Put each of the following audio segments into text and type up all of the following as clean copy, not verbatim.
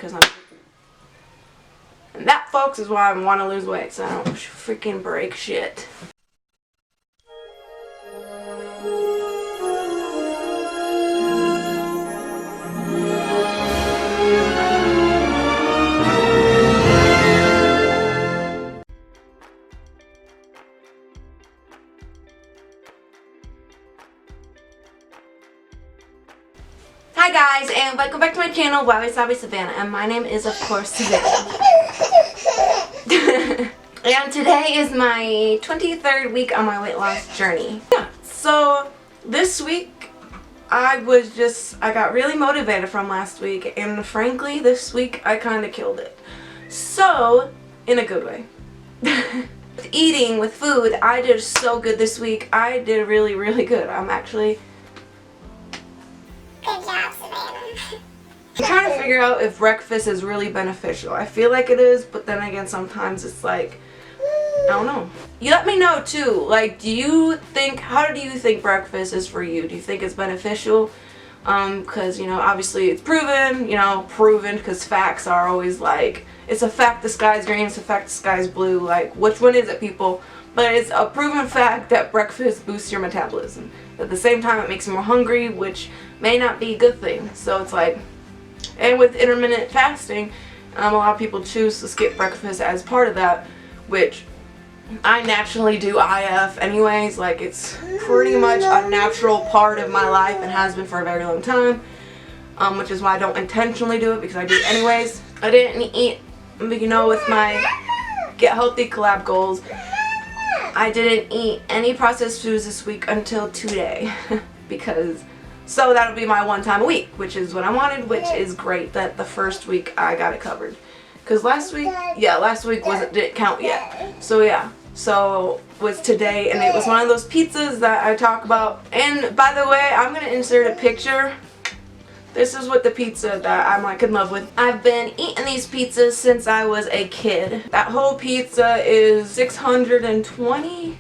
because I'm... And that, folks, is why I want to lose weight, so I don't freaking break shit. Hi guys, and welcome back to my channel, Wabi, Sabi, Savannah, and my name is, of course, Savannah. And today is my 23rd week on my weight loss journey. Yeah, so this week I got really motivated from last week, and frankly, this week I kind of killed it. So, in a good way. With eating, with food, I did so good this week. I did really, really good. I'm actually... Good job, Savannah. I'm trying to figure out if breakfast is really beneficial. I feel like it is, but then again, sometimes it's like, I don't know. You let me know too. Like, how do you think breakfast is for you? Do you think it's beneficial? Because, you know, obviously it's proven, because facts are always like, it's a fact the sky's green, it's a fact the sky's blue. Like, which one is it, people? But it's a proven fact that breakfast boosts your metabolism. At the same time, it makes you more hungry, which may not be a good thing. So it's like, and with intermittent fasting, a lot of people choose to skip breakfast as part of that, which I naturally do IF anyways. Like, it's pretty much a natural part of my life and has been for a very long time, which is why I don't intentionally do it, because I do it anyways. I didn't eat, with my Get Healthy collab goals, I didn't eat any processed foods this week until today, so that'll be my one time a week, which is what I wanted, which is great that the first week I got it covered. Because last week didn't count yet. So yeah, so was today, and it was one of those pizzas that I talk about. And by the way, I'm going to insert a picture. This is what the pizza that I'm like in love with. I've been eating these pizzas since I was a kid. That whole pizza is 620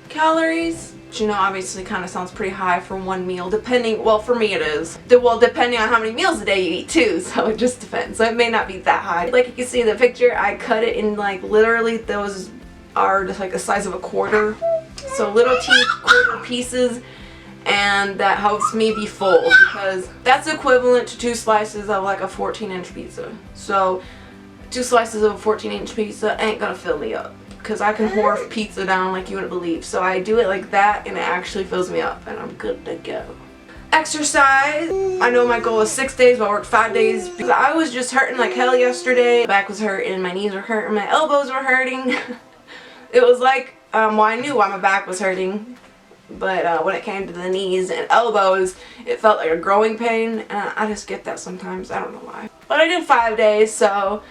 calories. Which, obviously kind of sounds pretty high for one meal, well, for me it is. Well, depending on how many meals a day you eat too, so it just depends. So it may not be that high. Like you can see in the picture, I cut it in like literally, those are just like the size of a quarter. So little teeny quarter pieces. And that helps me be full, because that's equivalent to 2 slices of like a 14-inch pizza. So 2 slices of a 14-inch pizza ain't gonna fill me up, because I can horf pizza down like you wouldn't believe. So I do it like that, and it actually fills me up, and I'm good to go. Exercise. I know my goal is 6 days, but I worked 5 days because I was just hurting like hell yesterday. My back was hurting, my knees were hurting, my elbows were hurting. It was like, well, I knew why my back was hurting. But when it came to the knees and elbows, it felt like a growing pain, and I just get that sometimes. I don't know why. But I did 5 days, so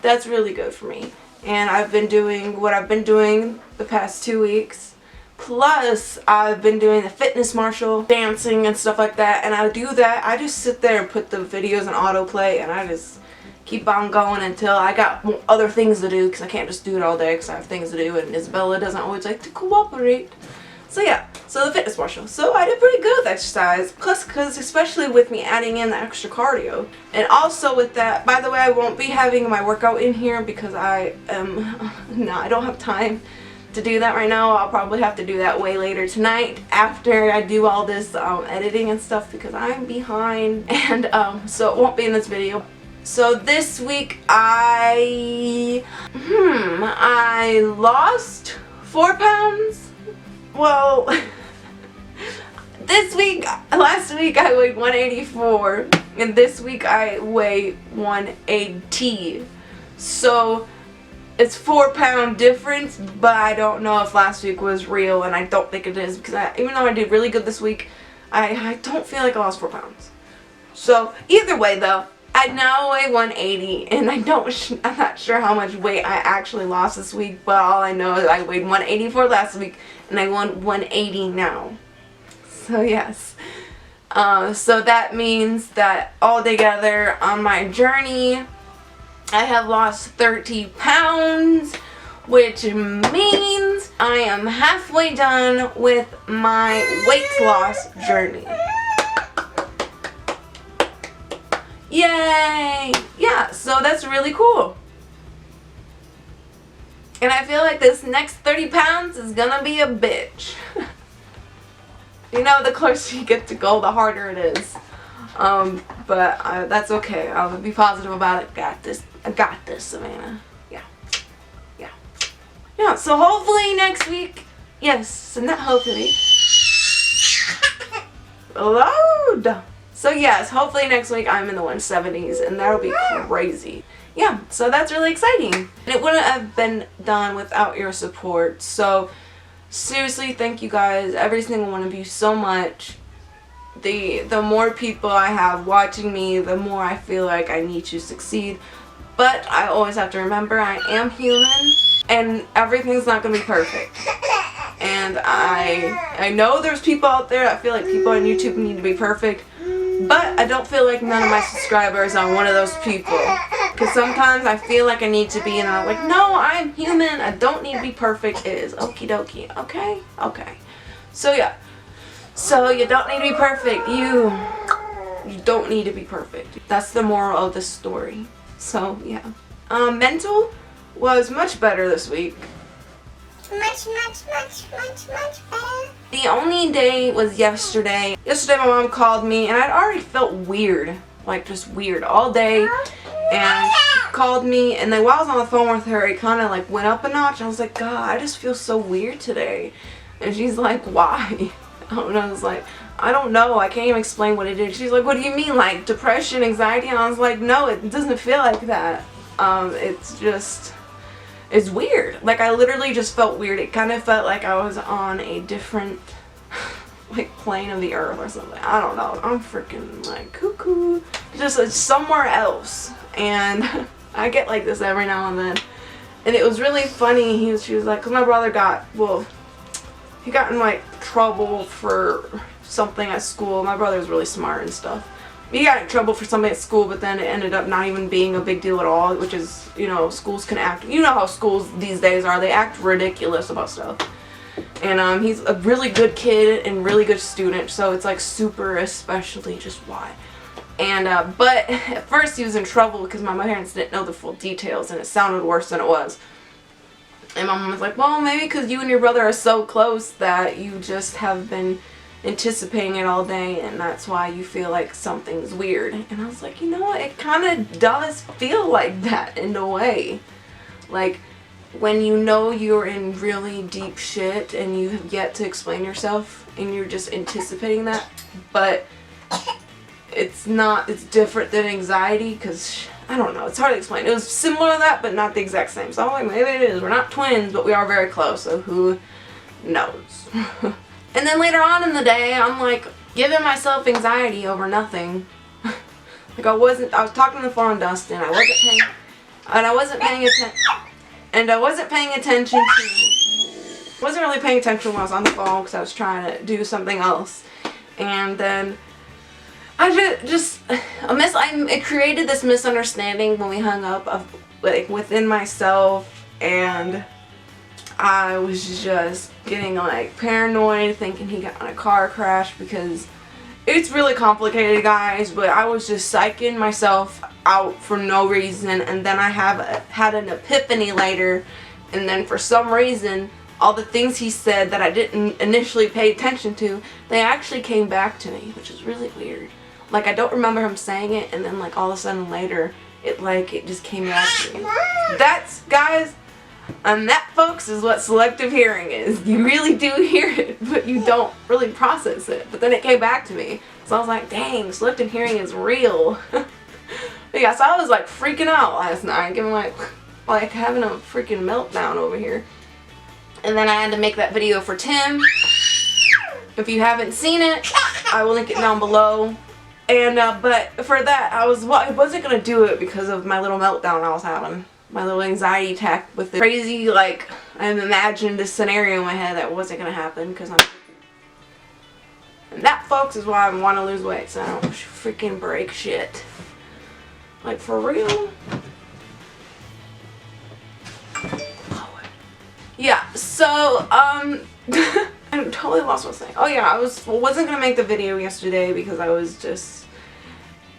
that's really good for me. And I've been doing what I've been doing the past 2 weeks. Plus, I've been doing the fitness marshal, dancing and stuff like that. And I do that. I just sit there and put the videos in autoplay, and I just keep on going until I got other things to do, because I can't just do it all day because I have things to do, and Isabella doesn't always like to cooperate. So yeah, so the fitness marshal. So I did pretty good with exercise, plus because especially with me adding in the extra cardio. And also with that, by the way, I won't be having my workout in here because I don't have time to do that right now. I'll probably have to do that way later tonight after I do all this editing and stuff, because I'm behind, and so it won't be in this video. So this week I lost 4 pounds. Well, last week I weighed 184, and this week I weigh 180. So it's 4-pound difference, but I don't know if last week was real, and I don't think it is, because even though I did really good this week, I don't feel like I lost 4 pounds. So either way though, I now weigh 180, and I'm not sure how much weight I actually lost this week, but all I know is I weighed 184 last week, and I won 180 now. So yes. So that means that all together on my journey, I have lost 30 pounds, which means I am halfway done with my weight loss journey. Yay! Yeah, that's really cool. And I feel like this next 30 pounds is gonna be a bitch. You know, the closer you get to goal, the harder it is. But that's okay. I'll be positive about it. Got this. I got this, Savannah. Yeah. Yeah. Yeah, so hopefully next week, yes, not hopefully. Load! So yes, hopefully next week I'm in the 170s, and that'll be crazy. Yeah, so that's really exciting. And it wouldn't have been done without your support. So seriously, thank you guys, every single one of you, so much. The more people I have watching me, the more I feel like I need to succeed. But I always have to remember I am human, and everything's not going to be perfect. And I know there's people out there, I feel like people on YouTube need to be perfect. But I don't feel like none of my subscribers are one of those people. Because sometimes I feel like I need to be, and I'm like, no, I'm human. I don't need to be perfect. It is okie dokie. Okay? Okay. So yeah. So you don't need to be perfect. You don't need to be perfect. That's the moral of the story. So yeah. Mental was much better this week. Much better. The only day was yesterday. Yesterday my mom called me, and I'd already felt weird. Like just weird all day. And she called me, and then while I was on the phone with her, it kind of like went up a notch. I was like, God, I just feel so weird today. And she's like, why? I don't know. I was like, I don't know. I can't even explain what it is. She's like, what do you mean? Like depression, anxiety? And I was like, no, it doesn't feel like that. It's just, it's weird. Like I literally just felt weird. It kind of felt like I was on a different like plane of the earth or something. I don't know. I'm freaking like cuckoo. Just somewhere else. And I get like this every now and then. And it was really funny. She was like, cause my brother got, well, he got in like trouble for something at school. My brother's really smart and stuff. He got in trouble for something at school, but then it ended up not even being a big deal at all, which is, you know, schools can act, you know how schools these days are, they act ridiculous about stuff. And he's a really good kid and really good student, so it's like super especially just why. And but at first he was in trouble because my parents didn't know the full details, and it sounded worse than it was. And my mom was like, well, maybe because you and your brother are so close that you just have been anticipating it all day, and that's why you feel like something's weird. And I was like, you know what, it kind of does feel like that in a way. Like when you know you're in really deep shit and you have yet to explain yourself and you're just anticipating that, but it's not, it's different than anxiety, because I don't know, it's hard to explain. It was similar to that, but not the exact same. So I'm like, maybe it is. We're not twins, but we are very close, so who knows. And then later on in the day, I'm like giving myself anxiety over nothing. Like I was talking on the phone to Dustin. I wasn't really paying attention when I was on the phone because I was trying to do something else. And then I created this misunderstanding when we hung up of like within myself, and I was just getting like paranoid, thinking he got in a car crash, because it's really complicated, guys, but I was just psyching myself out for no reason. And then I had an epiphany later, and then for some reason all the things he said that I didn't initially pay attention to, they actually came back to me, which is really weird. Like I don't remember him saying it, and then like all of a sudden later it just came back to me. That's, guys, and that, folks, is what selective hearing is. You really do hear it, but you don't really process it. But then it came back to me. So I was like, dang, selective hearing is real. Yeah, so I was like freaking out last night, giving like having a freaking meltdown over here. And then I had to make that video for Tim. If you haven't seen it, I will link it down below. And but for that, I wasn't gonna do it because of my little meltdown I was having. My little anxiety attack with the crazy, like, I imagined a scenario in my head that wasn't gonna happen because I'm. And that, folks, is why I want to lose weight, so I don't freaking break shit. Like, for real. Yeah, so, I totally lost what I was saying. Oh yeah, I wasn't gonna make the video yesterday because I was just,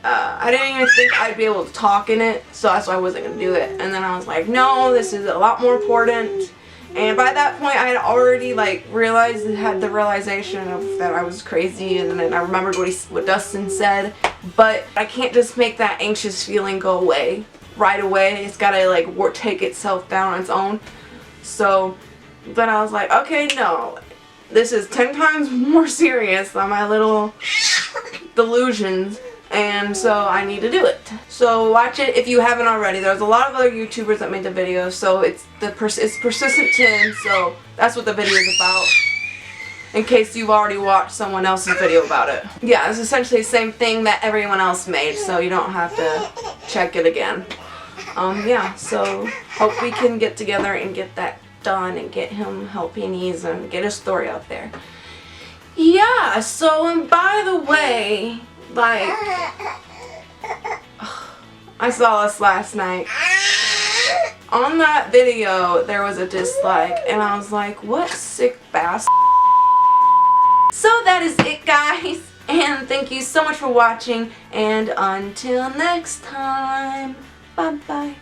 I didn't even think I'd be able to talk in it, so that's why I wasn't gonna do it. And then I was like, no, this is a lot more important. And by that point, I had already like had the realization of that I was crazy, and then I remembered what Dustin said. But I can't just make that anxious feeling go away right away. It's gotta like take itself down on its own. So then I was like, okay, no, this is 10 times more serious than my little delusions. And so I need to do it. So watch it if you haven't already. There's a lot of other YouTubers that made the video, so it's Persistent Tim, so that's what the video is about. In case you've already watched someone else's video about it. Yeah, it's essentially the same thing that everyone else made, so you don't have to check it again. Yeah, so hope we can get together and get that done and get him help he needs and get his story out there. Yeah, so and by the way, like, I saw this last night. On that video, there was a dislike, and I was like, what sick bastard. So that is it, guys, and thank you so much for watching, and until next time, bye-bye.